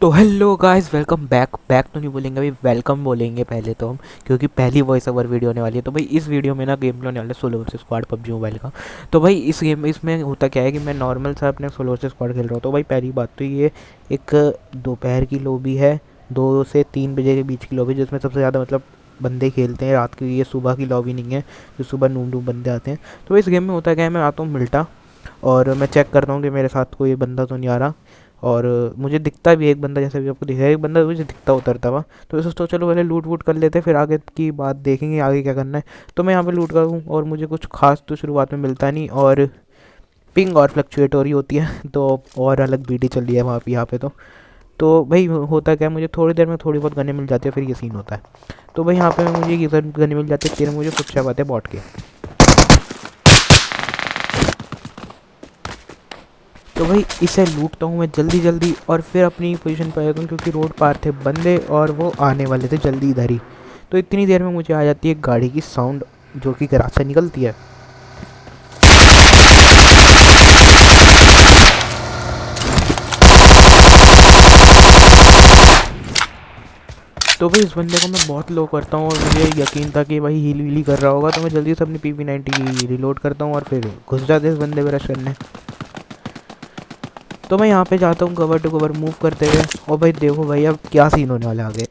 तो hello guys, welcome back. Back तो नहीं बोलेंगे भाई, वेलकम बोलेंगे पहले तो हम, क्योंकि पहली वॉइस ओवर वीडियो होने वाली है। तो भाई इस वीडियो में ना गेम प्ले होने वाला है solo versus squad PUBG mobile का। तो भाई इस गेम इसमें होता क्या है कि मैं नॉर्मल सा अपने सोलो वर्सेस स्क्वाड खेल रहा हूँ। तो भाई पहली बात तो ये एक दोपहर की लॉबी है, 2 से 3 बजे के बीच की लॉबी, जिसमें सबसे ज़्यादा मतलब बंदे खेलते हैं रात की। ये सुबह की लॉबी नहीं है जो सुबह नूम नूम बंदे आते हैं। तो इस गेम में होता क्या है, मैं आता हूँ मिल्टा और मैं चेक करता हूँ कि मेरे साथ कोई बंदा तो नहीं आ रहा। और मुझे दिखता भी है एक बंदा, जैसे भी आपको दिख रहा है एक बंदा मुझे दिखता उतरता हुआ। तो सोचता चलो पहले लूट वूट कर लेते हैं, फिर आगे की बात देखेंगे आगे क्या करना है। तो मैं यहाँ पे लूट करूँ और मुझे कुछ खास तो शुरुआत में मिलता नहीं, और पिंग और फ्लक्चुएट हो रही होती है। तो और अलग बीटी चल रही है वहाँ पे यहाँ पे। तो भाई होता क्या है, मुझे थोड़ी देर में थोड़ी बहुत गने मिल जाती है, फिर ये सीन होता है। तो भाई यहाँ पे मुझे ये गने मिल जाती है, तेरे मुझे कुछ बात है बॉट के। तो भाई इसे लूटता हूँ मैं जल्दी जल्दी, और फिर अपनी पोजीशन पर आ जाता हूँ, क्योंकि रोड पार थे बंदे और वो आने वाले थे जल्दी इधर ही। तो इतनी देर में मुझे आ जाती है गाड़ी की साउंड, जो कि गैराज से निकलती है। तो भाई इस बंदे को मैं बहुत लो करता हूँ, और मुझे यकीन था कि भाई हील वीली कर रहा होगा। तो मैं जल्दी से अपनी PP90 रिलोड करता हूँ और फिर घुस जाते इस बंदे पे रश करने। तो मैं यहाँ पे जाता हूँ कवर टू कवर मूव करते हुए, और भाई देखो भाई अब क्या सीन होने वाला है आगे।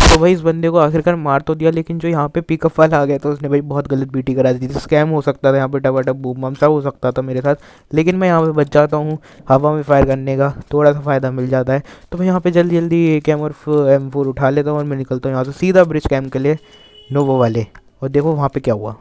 तो भाई इस बंदे को आखिरकार मार तो दिया, लेकिन जो यहाँ पे पिकअप वाला आ गया तो उसने भाई बहुत गलत बीटी करा दी थी। स्कैम हो सकता था यहाँ पे, टबाटब बूम बम सब हो सकता था मेरे साथ, लेकिन मैं यहाँ पे बच जाता हूँ। हवा में फायर करने का थोड़ा सा फ़ायदा मिल जाता है। तो मैं यहाँ पे जल्दी जल्दी AK और M4 उठा लेता हूँ और मैं निकलता हूँ यहाँ से सीधा ब्रिज कैम्प के लिए, नोवो वाले। और देखो वहाँ पे क्या हुआ।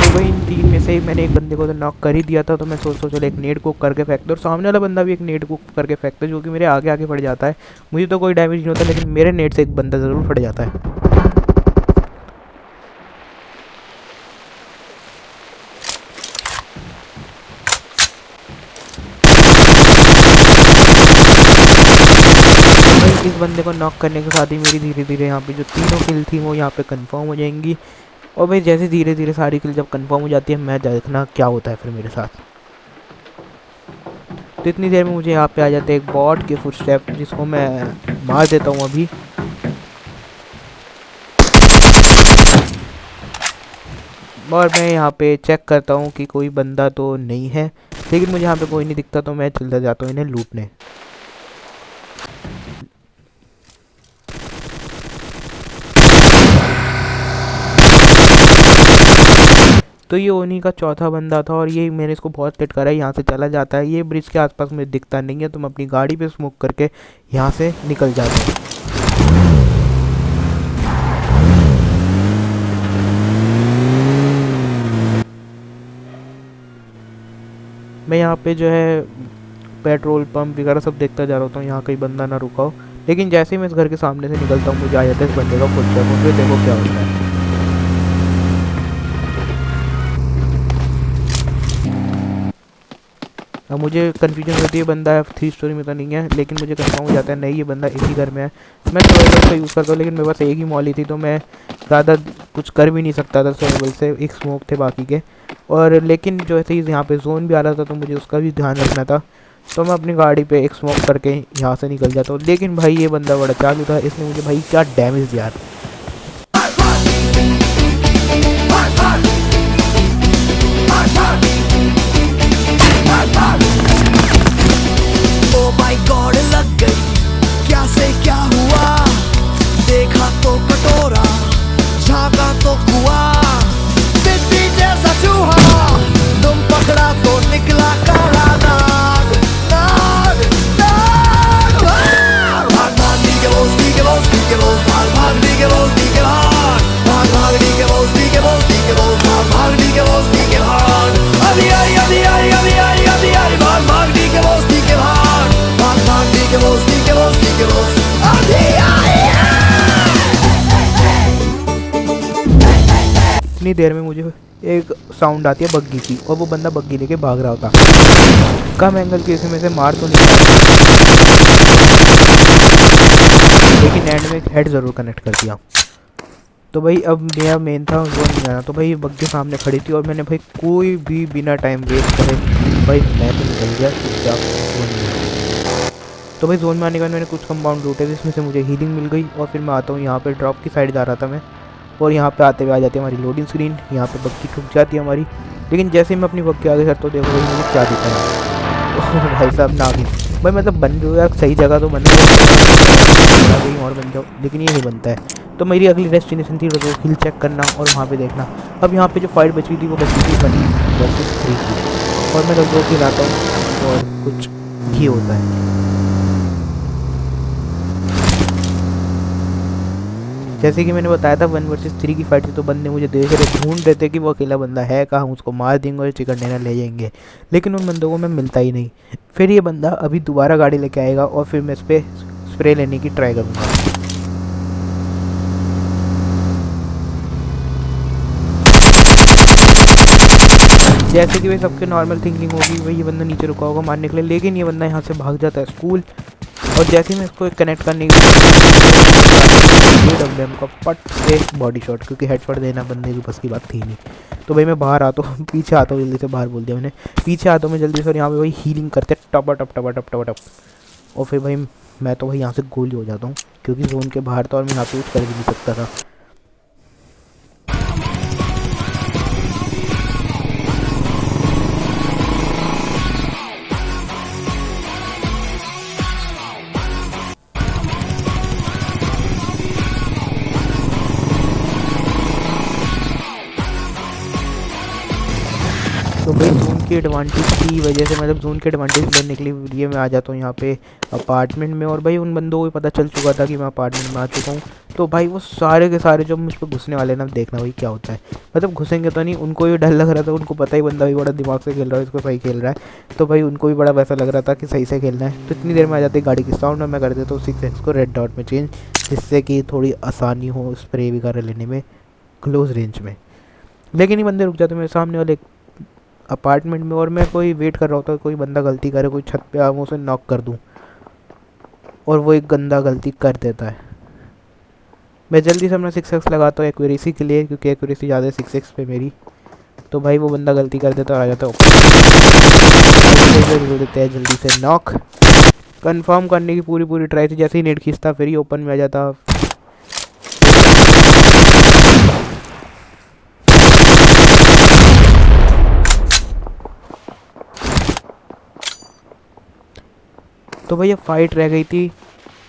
तो वही इन तीन में से मैंने एक बंदे को तो नॉक कर ही दिया था। तो मैं सोचता चलो एक नेट कुक करके फेंकते, और सामने वाला बंदा भी एक नेट कुक करके फेंकता, जो कि मेरे आगे आगे पड़ जाता है। मुझे तो कोई डैमेज नहीं होता, लेकिन मेरे नेट से एक बंदा ज़रूर फट जाता है। तो भाई इस बंदे को नॉक करने के साथ ही मेरी धीरे धीरे यहाँ पे जो तीनों किल थी वो यहाँ पे कंफर्म हो जाएंगी। और भाई जैसे धीरे धीरे सारी किल जब कंफर्म हो जाती है, मैं देखना क्या होता है फिर मेरे साथ। तो इतनी देर में मुझे यहाँ पे आ जाते हैं एक बॉट के फुटस्टेप, जिसको मैं मार देता हूँ अभी। और मैं यहाँ पे चेक करता हूँ कि कोई बंदा तो नहीं है, लेकिन मुझे यहाँ पे कोई नहीं दिखता, तो मैं चलता जाता हूँ इन्हें लूटने। तो ये उन्हीं का चौथा बंदा था, और ये मैंने इसको बहुत हिट करा है। यहाँ से चला जाता है, ये ब्रिज के आसपास मुझे दिखता नहीं है, तो मैं अपनी गाड़ी पे स्मोक करके यहाँ से निकल जाता हूँ। मैं यहाँ पे जो है पेट्रोल पंप वगैरह सब देखता जा रहा हूँ, यहाँ कहीं बंदा ना रुका हो। लेकिन जैसे ही मैं इस घर के सामने से निकलता हूँ, मुझे आ जाता है इस बंदे का फुटस्टेप, और फिर देखो क्या होता है। अब मुझे कन्फ्यूजन होती है, बंदा 3 स्टोरी में तो नहीं है, लेकिन मुझे कंफर्म हो जाता है नहीं ये बंदा इसी घर में है। मैं सर्वाइवल का यूज़ करता हूँ, लेकिन मेरे पास एक ही मॉली थी, तो मैं ज़्यादा कुछ कर भी नहीं सकता था सर्वाइवल से। एक स्मोक थे बाकी के, और लेकिन जो ऐसे ही यहाँ पे जोन भी आ रहा था, तो मुझे उसका भी ध्यान रखना था। तो मैं अपनी गाड़ी पे एक स्मोक करके यहाँ से निकल जाता हूँ। लेकिन भाई ये बंदा बड़ा चालू था, इसने मुझे भाई क्या डैमेज दिया। ओ माय गॉड लग गई, क्या से क्या हुआ। देखा तो कटोरा, झांका तो कुआं, बिल्ली जैसा चूहा, तुम पकड़ा तो निकला काला नाग। नाग नाग भाग भाग दी के बोस दी के बोस दी के बोस, भाग भाग दी के बोस दी के भाग, भाग भाग दी के बोस दी के बोस दी के बोस, भाग भाग दी के बोस दी के भाग। अभी आई अभी आई अभी आई अभी आई, भाग भाग दी के बोस दी के भाग, भाग भाग दी के बोस दी के बोस दी के बोस, अभी आई। उतनी देर में मुझे एक साउंड आती है बग्गी की, और वो बंदा बग्गी लेके भाग रहा होता। कम एंगल के में से मार तो नहीं पाया, लेकिन एंड में एक हेड ज़रूर कनेक्ट कर दिया। तो भाई अब मेरा मेन था वो नहीं आना, तो भाई बग्गी सामने खड़ी थी और मैंने भाई कोई भी बिना टाइम वेस्ट करे भाई मैं तो निकल गया चुपचाप जोन में। तो भाई जोन में आने के बाद मैंने कुछ कंपाउंड लूटे, जिसमें से मुझे हीलिंग मिल गई। और फिर मैं आता हूँ यहाँ पे ड्रॉप की साइड जा रहा था मैं, और यहाँ पे आते हुए आ जाती है हमारी लोडिंग स्क्रीन। यहाँ पे बग्गी ठुक जाती है हमारी, लेकिन जैसे ही मैं अपनी बग्गी आगे करता हूँ देखो भाई मुझे क्या दिखा है। भाई साहब ना भी भाई मतलब बन जाओ यार, सही जगह तो बन कहीं और बन जाओ, लेकिन ये नहीं बनता है। तो मेरी अगली डेस्टिनेशन थी तो हिल चेक करना और वहाँ पे देखना। अब यहाँ पे जो फाइट बची थी वो बची थी 1 वर्सेस 3 की, और मैं लोगों को खिलाता हूँ और कुछ ही होता है। जैसे कि मैंने बताया था 1 वर्सेस 3 की फाइट थी, तो बंदे मुझे देख रहे ढूंढ रहे थे कि वो अकेला बंदा है कहाँ, हम उसको मार देंगे और चिकन डिनर ले जाएंगे, लेकिन उन बंदों को मैं मिलता ही नहीं। फिर ये बंदा अभी दोबारा गाड़ी लेके आएगा और फिर मैं इस पर स्प्रे लेने की ट्राई करूँगा। जैसे कि भाई सबके नॉर्मल थिंकिंग होगी भाई ये बंदा नीचे रुका होगा मारने के लिए, लेकिन ये बंदा यहाँ से भाग जाता है स्कूल। और जैसे ही मैं इसको कनेक्ट करने की का पट से बॉडी शॉट, क्योंकि हेडशॉट देना बंदे की बस की बात थी नहीं। तो भाई मैं बाहर आता हूँ, पीछे आता हूँ जल्दी से, बाहर बोल दिया मैंने, पीछे आता हूँ मैं जल्दी से, और यहाँ पे भाई हीलिंग करते टपा टप टपा टप टपा टप। और फिर भाई मैं तो भाई यहाँ से गोली हो जाता हूँ, क्योंकि जोन के बाहर था और मैं यहाँ पे कुछ कर भी नहीं सकता था। तो भाई जोन की एडवांटेज की वजह से, मतलब जोन की एडवांटेज लेने के लिए मैं आ जाता हूँ यहाँ पे अपार्टमेंट में। और भाई उन बंदों को भी पता चल चुका था कि मैं अपार्टमेंट में आ चुका हूँ। तो भाई वो सारे के सारे जो मुझ पर घुसने वाले ना, देखना भाई क्या होता है। मतलब घुसेंगे तो नहीं, उनको भी डर लग रहा था, उनको पता ही बंदा भी बड़ा दिमाग से खेल रहा है, इसको सही खेल रहा है। तो भाई उनको भी बड़ा वैसा लग रहा था कि सही से खेलना है। तो इतनी देर में आ जाती है गाड़ी की साउंड, और मैं कर देता हूँ 6 सेकंड्स को रेड डॉट में चेंज, जिससे कि थोड़ी आसानी हो स्प्रे वगैरह लेने में क्लोज रेंज में। लेकिन ये बंदे रुक जाते मेरे सामने वाले अपार्टमेंट में, और मैं कोई वेट कर रहा होता, कोई बंदा गलती करे, कोई छत पे आ, मैं उसे नॉक कर दूं, और वो एक गंदा गलती कर देता है। मैं जल्दी से अपना 6x लगाता हूँ एक्यूरेसी के लिए, क्योंकि एक्यूरेसी ज़्यादा है 6x पे मेरी। तो भाई वो बंदा गलती कर देता और आ जाता है, देते हैं जल्दी से नॉक। कंफर्म करने की पूरी ट्राई थी, जैसे ही नेट खींचता फिर ही ओपन में आ जाता। तो भाई ये फाइट रह गई थी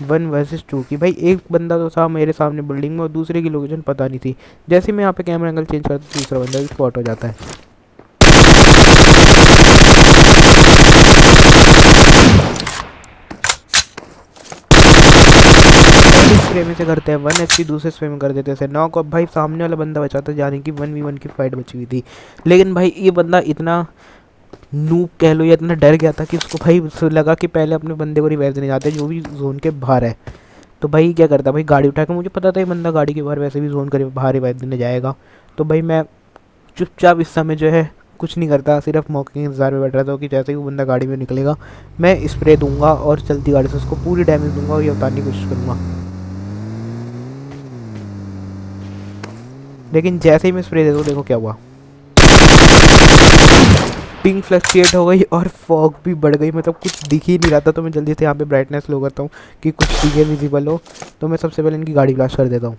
1 वर्सेस 2 की। भाई एक बंदा तो था मेरे सामने बिल्डिंग में, और दूसरे की लोकेशन पता नहीं थी। जैसे ही मैं यहाँ पे कैमरा एंगल चेंज करता दूसरा बंदा भी स्पॉट हो जाता है। स्प्रे में से करते हैं 1 HP, दूसरे स्प्रे में कर देते हैं नॉक। और भाई सामने वाला बंदा बचा था, जाने की 1v1 की फाइट बची हुई थी। लेकिन भाई ये बंदा इतना नूब कह लो या इतना डर गया था कि उसको भाई लगा कि पहले अपने बंदे को रिवाइव देने जाते हैं जो भी जोन के बाहर है। तो भाई क्या करता, भाई गाड़ी उठा के, मुझे पता था ये बंदा गाड़ी के बाहर वैसे भी जोन के बाहर रिवाइव देने जाएगा। तो भाई मैं चुपचाप इस समय जो है कुछ नहीं करता, सिर्फ मौके के इंतजार में बैठ रहा था कि जैसे ही वो बंदा गाड़ी में निकलेगा मैं स्प्रे दूंगा और चलती गाड़ी से उसको पूरी डैमेज दूंगा और ये उतारने की कोशिश करूँगा। लेकिन जैसे ही मैं स्प्रे दे दूँ देखो क्या हुआ, पिंक फ्लक्चुएट हो गई और फॉग भी बढ़ गई, मतलब कुछ दिख ही नहीं रहा था। तो मैं जल्दी से यहाँ पे ब्राइटनेस लो करता हूँ कि कुछ चीज़ें विजिबल हो। तो मैं सबसे पहले इनकी गाड़ी ब्लास्ट कर देता हूँ।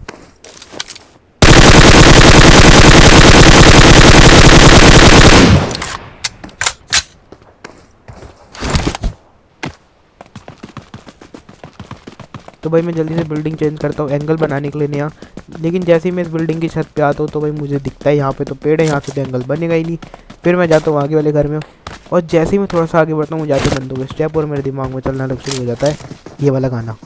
तो भाई मैं जल्दी से बिल्डिंग चेंज करता हूँ एंगल बनाने के लिए नया। लेकिन जैसे ही मैं इस बिल्डिंग की छत पे आता हूँ तो भाई मुझे दिखता है यहाँ पे तो पेड़ है, यहाँ से तो एंगल बनेगा ही नहीं। फिर मैं जाता हूँ आगे वाले घर में, और जैसे ही मैं थोड़ा सा आगे बढ़ता हूँ जाते बंदों के स्टेप, और मेरे दिमाग में चलना लग शुरू हो जाता है ये वाला गाना।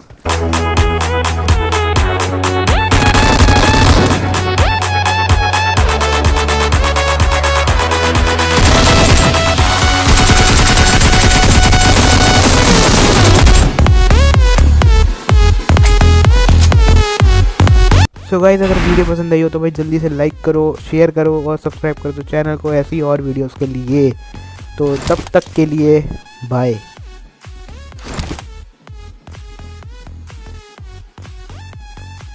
सो सो गाइस अगर वीडियो पसंद आई हो तो भाई जल्दी से लाइक करो, शेयर करो और सब्सक्राइब कर दो चैनल को ऐसी और वीडियोस के लिए। तो तब तक के लिए बाय।